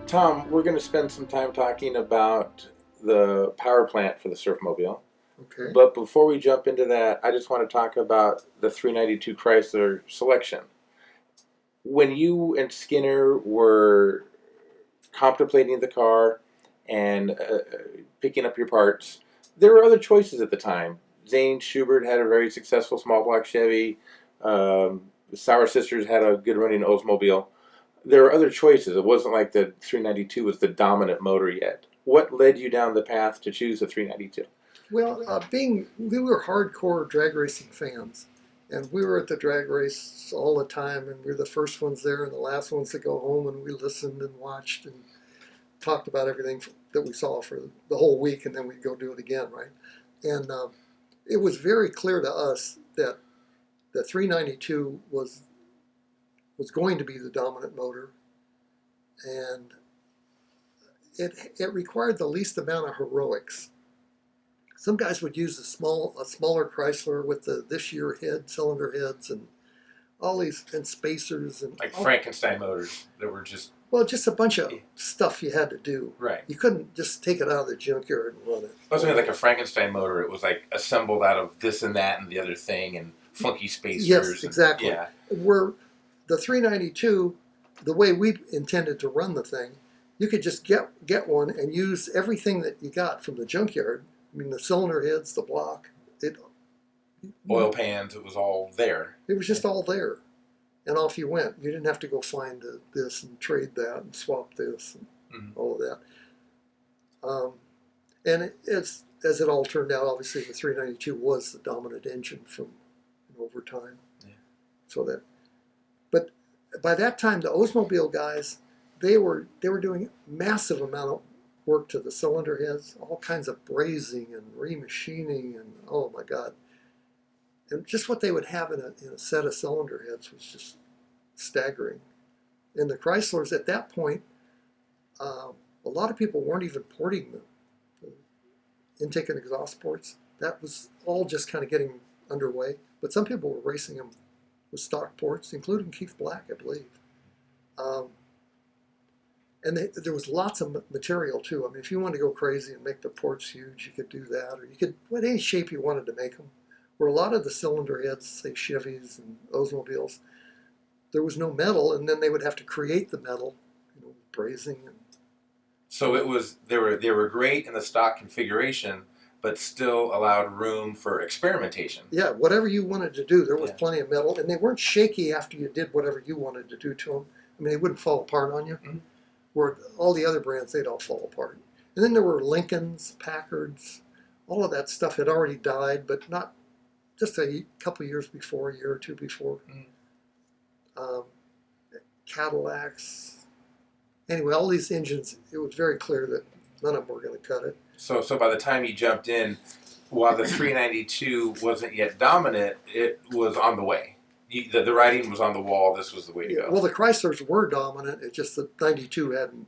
Tom, we're going to spend some time talking about the power plant for the Surfmobile. Okay. But before we jump into that, I just want to talk about the 392 Chrysler selection. When you and Skinner were contemplating the car and picking up your parts, there were other choices at the time. Zane Schubert had a very successful small block Chevy. The Sauer sisters had a good running Oldsmobile. There were other choices. It wasn't like the 392 was the dominant motor yet. What led you down the path to choose the 392? Well, we were hardcore drag racing fans, and we were at the drag race all the time, and we were the first ones there and the last ones to go home, and we listened and watched and talked about everything that we saw for the whole week, and then we'd go do it again, right? And it was very clear to us that the 392 was going to be the dominant motor, and it required the least amount of heroics. Some guys would use a smaller Chrysler with the this year cylinder heads, and all these and spacers and Like Frankenstein motors that were just just a bunch of stuff you had to do. right. You couldn't just take it out of the junkyard and run it. It wasn't like a Frankenstein motor. It was like assembled out of this and that and the other thing and funky spacers. Yes, exactly. Yeah. Where the 392, the way we intended to run the thing, you could just get one and use everything that you got from the junkyard. I mean, the cylinder heads, the block, Oil pans, it was all there. It was just all there. And off you went. You didn't have to go find this and trade that and swap this and all of that. And as it all turned out, obviously the 392 was the dominant engine from over time. Yeah. But by that time, the Oldsmobile guys, they were doing massive amount of work to the cylinder heads, all kinds of brazing and remachining, and oh my God. And just what they would have in a set of cylinder heads was just staggering. And the Chryslers at that point, a lot of people weren't even porting the intake and exhaust ports. That was all just kind of getting underway. But some people were racing them with stock ports, including Keith Black, I believe. And there was lots of material too. I mean, if you wanted to go crazy and make the ports huge, you could do that, or you could, any shape you wanted to make them. Where a lot of the cylinder heads, say Chevys and Oldsmobiles, there was no metal, and then they would have to create the metal, brazing. So it was they were great in the stock configuration, but still allowed room for experimentation. Yeah, whatever you wanted to do, there was plenty of metal, and they weren't shaky after you did whatever you wanted to do to them. I mean, they wouldn't fall apart on you. Mm-hmm. Where all the other brands, they'd all fall apart. And then there were Lincolns, Packards, all of that stuff had already died, but not just a couple of years before, a year or two before. Cadillacs. Anyway, all these engines, it was very clear that none of them were going to cut it. So by the time you jumped in, while the 392 wasn't yet dominant, it was on the way. The writing was on the wall. This was the way to go. Well, the Chryslers were dominant. It's just that 92 hadn't.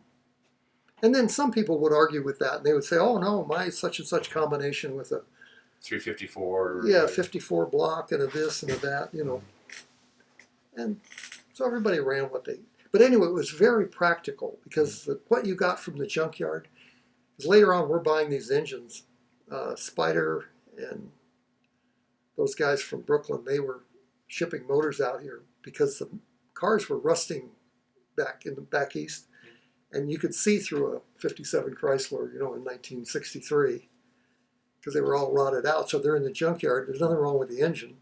And then some people would argue with that, and they would say, "Oh no, my such and such combination with a 354." 54 block and a this and a that, And so everybody ran what they. But anyway, it was very practical because what you got from the junkyard. Because later on, we're buying these engines. Spider and those guys from Brooklyn, they were shipping motors out here because the cars were rusting back east, and you could see through a 57 Chrysler, in 1963, because they were all rotted out. So they're in the junkyard. There's nothing wrong with the engine,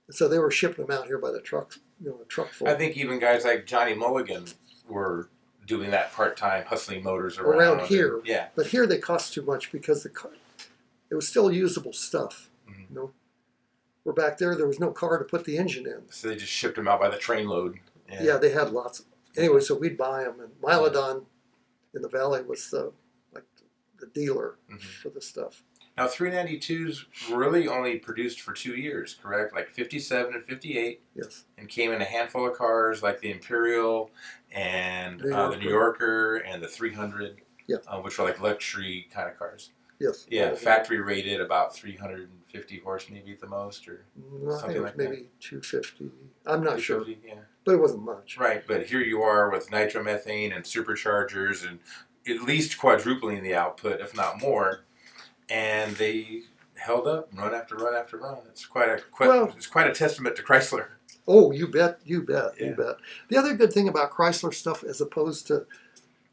and so they were shipping them out here by the trucks, a truck full. I think even guys like Johnny Mulligan were doing that part-time, hustling motors around here. Yeah, but here they cost too much because it was still usable stuff. Mm-hmm. Where back there was no car to put the engine in. So they just shipped them out by the trainload. Yeah, they had lots. Anyway, so we'd buy them, and Milodon in the valley was the dealer for the stuff. Now, 392s really only produced for 2 years, correct? Like 57 and 58. Yes. And came in a handful of cars like the Imperial and the New Yorker and the 300, yeah. Which are like luxury kind of cars. Yes. Yeah, factory rated about 350 150 horse maybe at the most, or No, I think something it was like that. maybe 250. I'm not sure, 250, yeah. but it wasn't much. Right, but here you are with nitromethane and superchargers and at least quadrupling the output, if not more, and they held up run after run after run. It's Well, it's quite a testament to Chrysler. oh, you bet, you bet, you Yeah. bet. The other good thing about Chrysler stuff, as opposed to,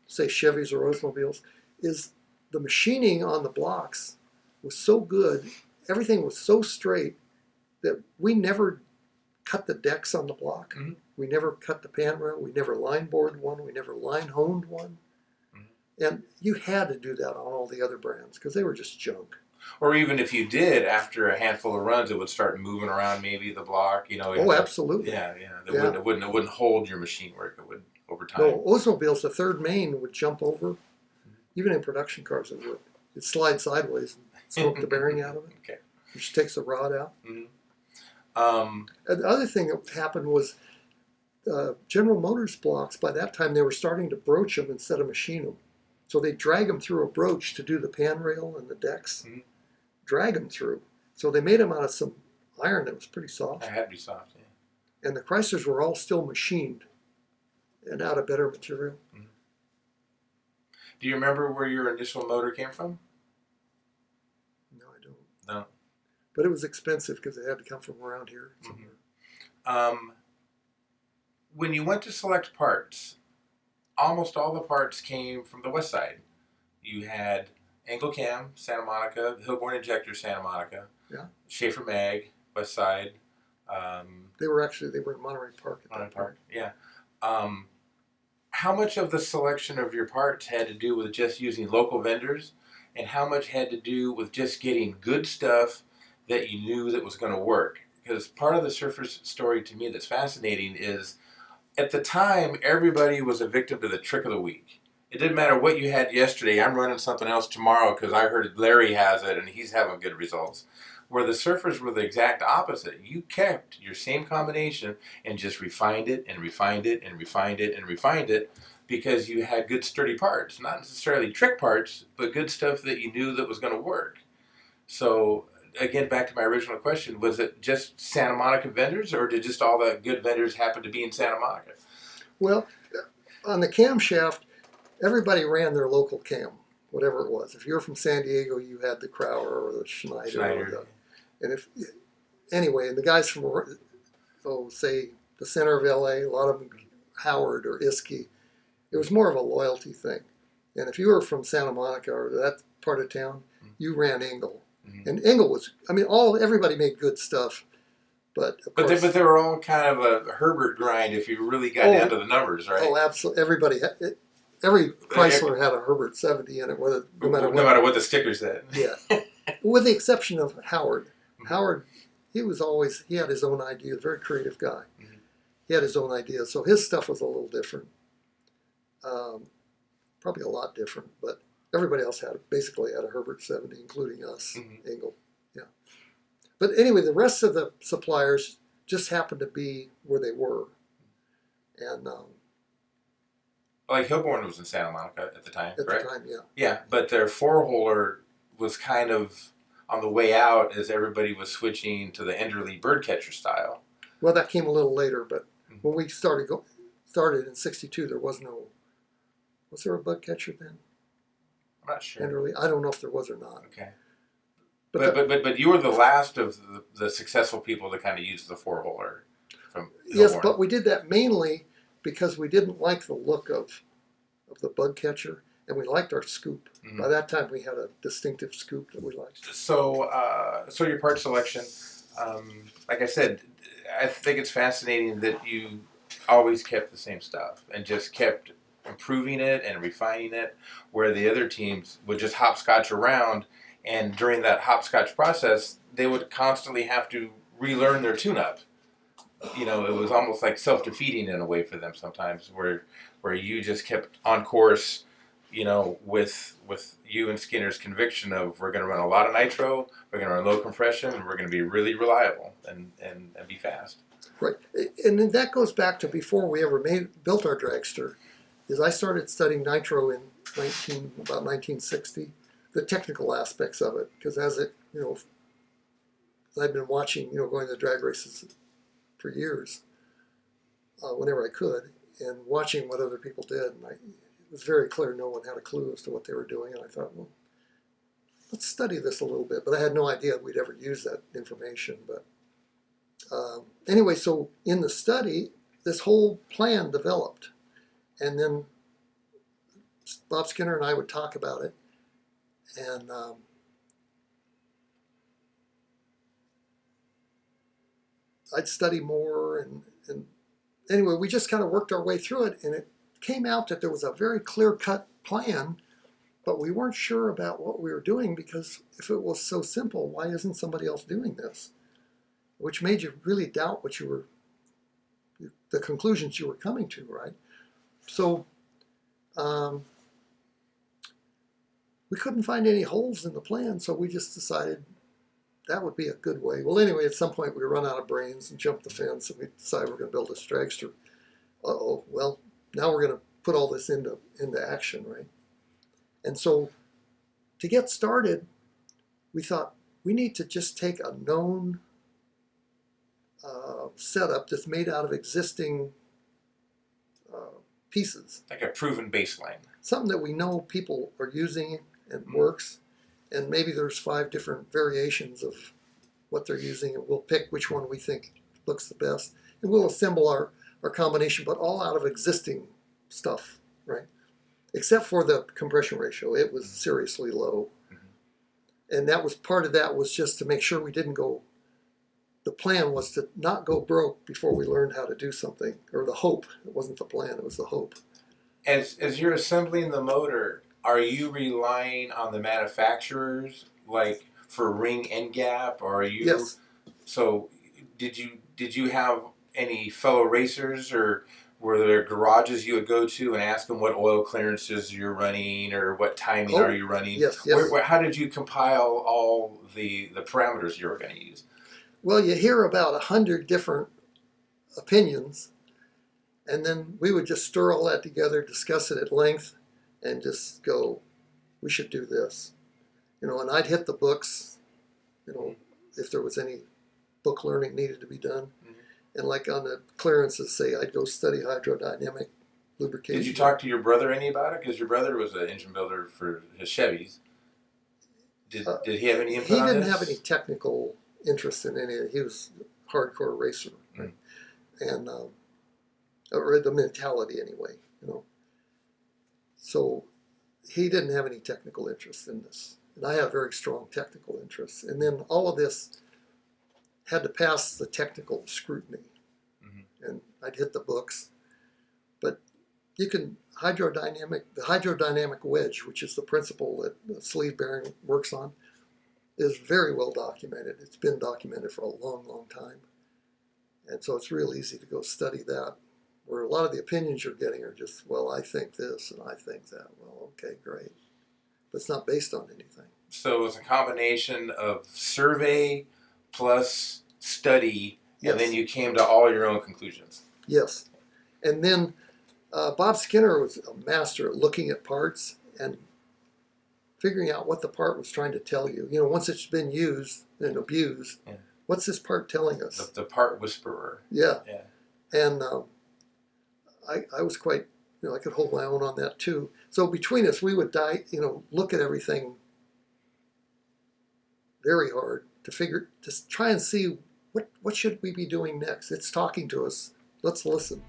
say, Chevys or Oldsmobiles, is the machining on the blocks was so good. Everything was so straight that we never cut the decks on the block. Mhm. We never cut the pan rail. We never line bored one. We never line honed one. And you had to do that on all the other brands because they were just junk. Or even if you did, after a handful of runs, it would start moving around maybe the block. Oh, absolutely. Yeah, yeah. Yeah. It wouldn't hold your machine work. It would over time. No, Oldsmobiles, the third main would jump over. Even in production cars, it would. It'd slide sideways and smoke the bearing out of it. Okay. Which takes the rod out. Mm-hmm. And the other thing that happened was General Motors blocks, by that time, they were starting to broach them instead of machine them. So they drag them through a broach to do the pan rail and the decks. Mhm. Drag them through. So they made them out of some iron that was pretty soft. It had to be soft. Yeah. And the Chryslers were all still machined and out of better material. Do you remember where your initial motor came from? No, I don't. No. But it was expensive because it had to come from around here somewhere. When you went to select parts, almost all the parts came from the west side. You had Angle Cam, Santa Monica, Hillborn Injector, Santa Monica, Yeah. Schaefer Mag, west side. They were in Monterey Park at Monterey that Park, point. yeah. How much of the selection of your parts had to do with just using local vendors, and how much had to do with just getting good stuff that you knew that was going to work? Because part of the surfer's story to me that's fascinating is, at the time, everybody was a victim to the trick of the week. It didn't matter what you had yesterday. I'm running something else tomorrow because I heard Larry has it and he's having good results. Where the surfers were the exact opposite. You kept your same combination and just refined it and refined it and refined it and refined it because you had good sturdy parts. Not necessarily trick parts, but good stuff that you knew that was going to work. So, again, back to my original question, was it just Santa Monica vendors, or did just all the good vendors happen to be in Santa Monica? Well, on the camshaft, everybody ran their local cam, whatever it was. If you were from San Diego, you had the Crowder or the Schneider. And the guys from, say, the center of LA, a lot of them, Howard or Iski, it was more of a loyalty thing. And if you were from Santa Monica or that part of town, you ran Engel. Mm-hmm. And Engel was, everybody made good stuff. But they were all kind of a Herbert grind if you really got down to the numbers, right? Oh, absolutely. Every Chrysler had a Herbert 70 in it, no matter what the sticker said. Yeah. With the exception of Howard. Howard, he had his own idea, very creative guy. Mm-hmm. He had his own ideas, so his stuff was a little different. Probably a lot different, but everybody else basically had a Herbert 70, including us, Engel. Yeah. But anyway, the rest of the suppliers just happened to be where they were. And like Hillborn was in Santa Monica at the time, correct? At the time, yeah. Yeah, but their four-holer was kind of on the way out as everybody was switching to the Enderley birdcatcher style. Well, that came a little later, but when we started in '62, there was there a bug catcher then? I'm not sure. Enderley, I don't know if there was or not. Okay. But you were the last of the successful people to kind of use the four-holer from Yes, Hillborn. but we did that mainly because we didn't like the look of the bug catcher, and we liked our scoop. Mm-hmm. By that time, we had a distinctive scoop that we liked. So your part selection, like I said, I think it's fascinating that you always kept the same stuff and just kept improving it and refining it, where the other teams would just hopscotch around, and during that hopscotch process, they would constantly have to relearn their tune-up. It was almost like self-defeating in a way for them sometimes, where you just kept on course, with you and Skinner's conviction of, we're going to run a lot of nitro, we're going to run low compression, and we're going to be really reliable and be fast. Right, and then that goes back to before we ever built our dragster. Is I started studying nitro in about 1960, the technical aspects of it, because as it I'd been watching, going to drag races for years, whenever I could, and watching what other people did. And it was very clear no one had a clue as to what they were doing. And I thought, well, let's study this a little bit. But I had no idea we'd ever use that information. But anyway, so in the study, this whole plan developed. And then Bob Skinner and I would talk about it. And I'd study more. And anyway, we just kind of worked our way through it. And it came out that there was a very clear-cut plan, but we weren't sure about what we were doing, because if it was so simple, why isn't somebody else doing this? Which made you really doubt what the conclusions you were coming to, right? So we couldn't find any holes in the plan, so we just decided that would be a good way. Well, anyway, at some point we run out of brains and jump the fence, and we decide we're going to build this dragster. Well, now we're going to put all this into action, right? And so to get started, we thought we need to just take a known setup that's made out of existing pieces. Like a proven baseline. Something that we know people are using and works. And maybe there's 5 different variations of what they're using, and we'll pick which one we think looks the best. And we'll assemble our combination, but all out of existing stuff, right? Except for the compression ratio. It was seriously low. And that was part of that was just to make sure we didn't go, the plan was to not go broke before we learned how to do something, or the hope. It wasn't the plan, it was the hope. As you're assembling the motor, are you relying on the manufacturers, like for ring end gap, or are you? Yes. So did you have any fellow racers, or were there garages you would go to and ask them what oil clearances you're running, or what timing are you running? Yes. How did you compile all the parameters you were going to use? Well, you hear about 100 different opinions, and then we would just stir all that together, discuss it at length, and just go, we should do this. And I'd hit the books, if there was any book learning needed to be done. And like on the clearances, say, I'd go study hydrodynamic lubrication. Did you talk to your brother any about it? Because your brother was an engine builder for his Chevys. Did he have any input on this? He didn't have any technical interest in any of it. He was a hardcore racer, right? And or the mentality anyway, So he didn't have any technical interest in this. And I have very strong technical interests. And then all of this had to pass the technical scrutiny. And I'd hit the books. But you can, the hydrodynamic wedge, which is the principle that the sleeve bearing works on, is very well documented. It's been documented for a long, long time. And so it's real easy to go study that, where a lot of the opinions you're getting are just, well, I think this and I think that. Well, okay, great. But it's not based on anything. So it's a combination of survey plus study, Yes. and then you came to all your own conclusions. Yes. And then Bob Skinner was a master at looking at parts and figuring out what the part was trying to tell you. Once it's been used and abused, what's this part telling us? The part whisperer. Yeah. And I was quite, I could hold my own on that too. So between us, we would look at everything very hard to try and see what should we be doing next. It's talking to us. Let's listen.